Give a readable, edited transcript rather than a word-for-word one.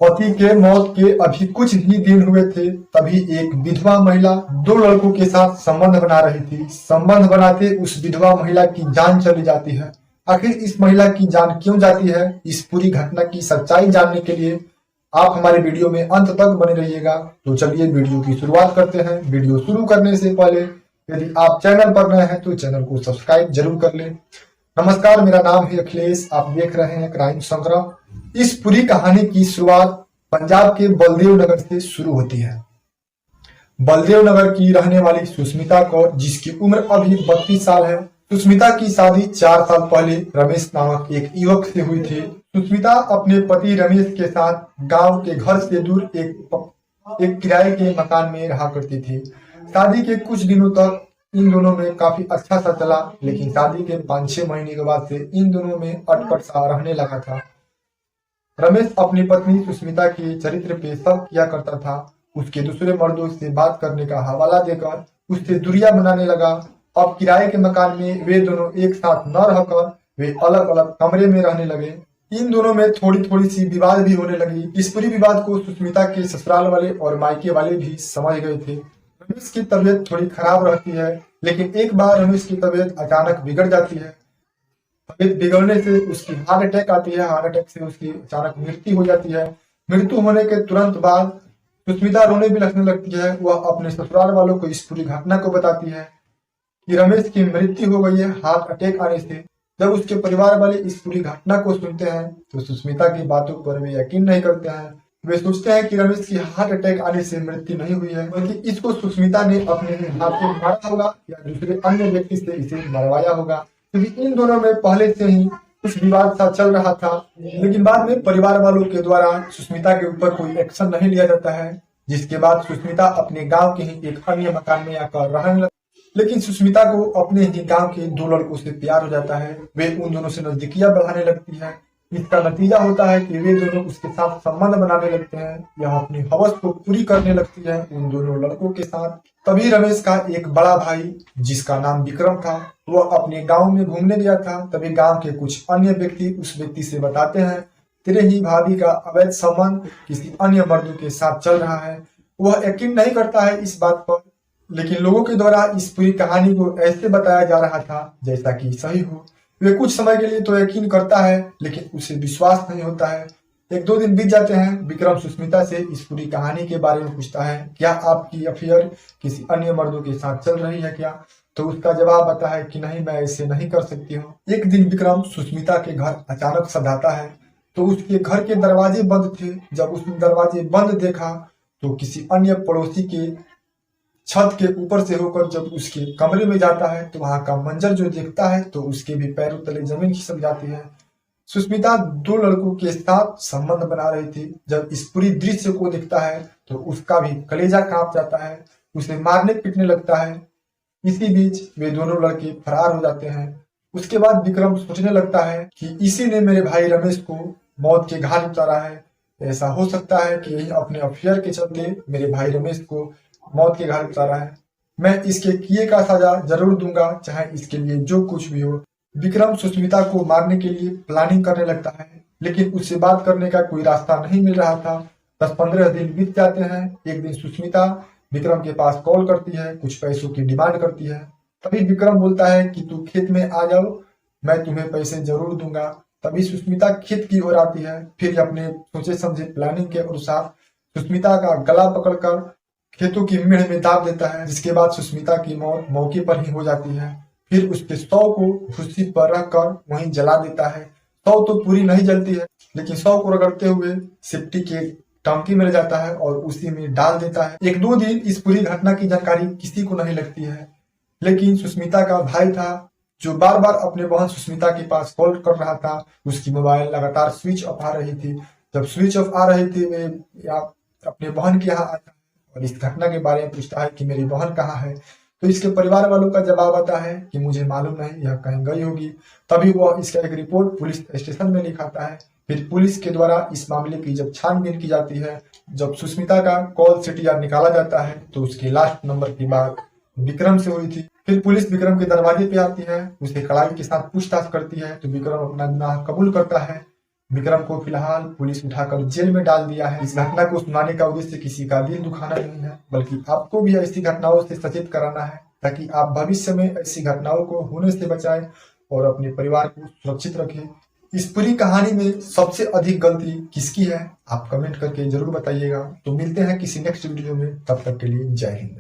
पति के मौत के अभी कुछ ही दिन हुए थे, तभी एक विधवा महिला दो लड़कों के साथ संबंध बना रही थी। संबंध बनाते उस विधवा महिला की जान चली जाती है। आखिर इस महिला की जान क्यों जाती है, इस पूरी घटना की सच्चाई जानने के लिए आप हमारे वीडियो में अंत तक बने रहिएगा। तो चलिए वीडियो की शुरुआत करते हैं। वीडियो शुरू करने से पहले यदि आप चैनल पर नए हैं तो चैनल को सब्सक्राइब जरूर कर लें। नमस्कार, मेरा नाम है अखिलेश, आप देख रहे हैं क्राइम संग्रह। इस पूरी कहानी की शुरुआत पंजाब के बलदेव नगर से शुरू होती है। बलदेव नगर की रहने वाली सुष्मिता कौर, जिसकी उम्र अभी 32 साल है। सुष्मिता की शादी 4 साल पहले रमेश नामक एक युवक से हुई थी। सुष्मिता अपने पति रमेश के साथ गांव के घर से दूर एक किराए के मकान में रहा करती थी। शादी के कुछ दिनों तक इन दोनों में काफी अच्छा सा चला, लेकिन शादी के 5-6 महीने के बाद से इन दोनों में अटपट सा रहने लगा था। रमेश अपनी पत्नी सुष्मिता के चरित्र पे शक किया करता था। उसके दूसरे मर्दों से बात करने का हवाला देकर उससे दूरियां बनाने लगा। अब किराए के मकान में वे दोनों एक साथ न रहकर वे अलग अलग कमरे में रहने लगे। इन दोनों में थोड़ी थोड़ी सी विवाद भी होने लगी। इस पूरी विवाद को सुष्मिता के ससुराल वाले और मायके वाले भी समझ गए थे। रमेश की तबीयत थोड़ी खराब रहती है, लेकिन एक बार रमेश की तबीयत अचानक बिगड़ जाती है। तबीयत बिगड़ने से उसकी हार्ट अटैक आती है। हार्ट अटैक से उसकी अचानक मृत्यु हो जाती है। मृत्यु होने के तुरंत बाद सुष्मिता रोने भी लगने लगती है। वह अपने ससुराल वालों को इस पूरी घटना को बताती है कि रमेश की मृत्यु हो गई है हार्ट अटैक आने से। जब उसके परिवार वाले इस पूरी घटना को सुनते हैं तो सुष्मिता की बातों पर वे यकीन नहीं करते हैं। वे सोचते हैं कि रमेश की हार्ट अटैक आने से मृत्यु नहीं हुई है, बल्कि इसको सुष्मिता ने अपने हाथों मारा होगा या दूसरे अन्य व्यक्ति से इसे मरवाया होगा। क्योंकि इन दोनों में पहले से ही कुछ विवाद सा चल रहा था, लेकिन बाद में परिवार वालों के द्वारा सुष्मिता के ऊपर कोई एक्शन नहीं लिया जाता है। जिसके बाद सुष्मिता अपने गांव के ही एक अन्य मकान में आकर रहने लगती। लेकिन सुष्मिता को अपने ही गांव के दो लड़कों से प्यार हो जाता है। वे उन दोनों से नजदीकियां बढ़ाने लगती है। इसका नतीजा होता है कि वे दोनों उसके साथ संबंध बनाने लगते हैं। यह अपनी हवस को पूरी करने लगती है उन दोनों लड़कों के साथ। तभी रमेश का एक बड़ा भाई, जिसका नाम विक्रम था, वह अपने गांव में घूमने गया था। तभी गांव के कुछ अन्य व्यक्ति उस व्यक्ति से बताते हैं, तेरे ही भाभी का अवैध संबंध किसी अन्य मर्दों के साथ चल रहा है। वह यकीन नहीं करता है इस बात पर, लेकिन लोगों के द्वारा इस पूरी कहानी को ऐसे बताया जा रहा था जैसा कि सही हो। वे कुछ समय के लिए तो यकीन करता है, लेकिन उसे विश्वास नहीं होता है। 1-2 दिन बीत जाते हैं। विक्रम सुष्मिता से इस पूरी कहानी के बारे में पूछता है, क्या आपकी अफेयर किसी अन्य मर्दों के साथ चल रही है क्या? तो उसका जवाब आता है कि नहीं, मैं ऐसे नहीं कर सकती हूँ। एक दिन विक्रम सुष्मिता के घर अचानक सधाता है तो उसके घर के दरवाजे बंद थे। जब उसने दरवाजे बंद देखा तो किसी अन्य पड़ोसी के छत के ऊपर से होकर जब उसके कमरे में जाता है तो वहां का मंजर जो देखता है तो उसके भी पैरों तले जमीन खिसक जाती है। सुष्मिता 2 लड़कों के साथ संबंध बना रही थी। जब इस पूरी दृश्य को देखता है तो उसका भी कलेजा कांप जाता है, उसे मारने पीटने लगता है। इसी बीच वे दोनों लड़के फरार हो जाते हैं। उसके बाद विक्रम सोचने लगता है कि इसी ने मेरे भाई रमेश को मौत के घाट उतारा है। ऐसा हो सकता है कि यही अपने अफेयर के चलते मेरे भाई रमेश को मौत के घाट उतारा है। मैं इसके किए का सजा जरूर दूंगा, चाहे इसके लिए जो कुछ भी हो। विक्रम सुष्मिता को मारने के लिए प्लानिंग करने लगता है, लेकिन उससे बात करने का कोई रास्ता नहीं मिल रहा था। 10-15 दिन बीत जाते हैं। एक दिन सुष्मिता विक्रम के पास कॉल करती है, कुछ पैसों की डिमांड करती है। तभी विक्रम बोलता है कि तू खेत में आ जाओ, मैं तुम्हें पैसे जरूर दूंगा। तभी सुष्मिता खेत की ओर आती है। फिर अपने सोचे समझे प्लानिंग के अनुसार सुष्मिता का गला पकड़कर खेतों की मेड़ में दाब देता है, जिसके बाद सुष्मिता की मौत मौके पर ही हो जाती है। फिर उसके शव को भूसी पर रखकर वहीं जला देता है। शव तो पूरी नहीं जलती है, लेकिन शव को रगड़ते हुए सिप्टी के टंकी में ले जाता है और उसी में डाल देता है। 1-2 दिन इस पूरी घटना की जानकारी किसी को नहीं लगती है, लेकिन सुष्मिता का भाई था जो बार बार अपने बहन सुष्मिता के पास कॉल कर रहा था। उसकी मोबाइल लगातार स्विच ऑफ आ रही थी। जब स्विच ऑफ आ रही थी वे अपने बहन के यहाँ आता है और इस घटना के बारे में पूछता है कि मेरी बहन कहाँ है। तो इसके परिवार वालों का जवाब आता है कि मुझे मालूम नहीं, यह कहीं गई होगी। तभी वह इसका एक रिपोर्ट पुलिस स्टेशन में लिखाता है। फिर पुलिस के द्वारा इस मामले की जब छानबीन की जाती है, जब सुष्मिता का कॉल सीटीआर निकाला जाता है तो उसके लास्ट नंबर की बात विक्रम से हुई थी। फिर पुलिस विक्रम के दरवाजे पे आती है, उसे कड़ाई के साथ पूछताछ करती है तो विक्रम अपना गुनाह कबूल करता है। विक्रम को फिलहाल पुलिस उठाकर जेल में डाल दिया है। इस घटना को सुनाने का उद्देश्य किसी का दिल दुखाना नहीं है, बल्कि आपको भी ऐसी घटनाओं से सचेत कराना है, ताकि आप भविष्य में ऐसी घटनाओं को होने से बचाएं और अपने परिवार को सुरक्षित रखें। इस पूरी कहानी में सबसे अधिक गलती किसकी है, आप कमेंट करके जरूर बताइएगा। तो मिलते हैं किसी नेक्स्ट वीडियो में, तब तक के लिए जय हिंद।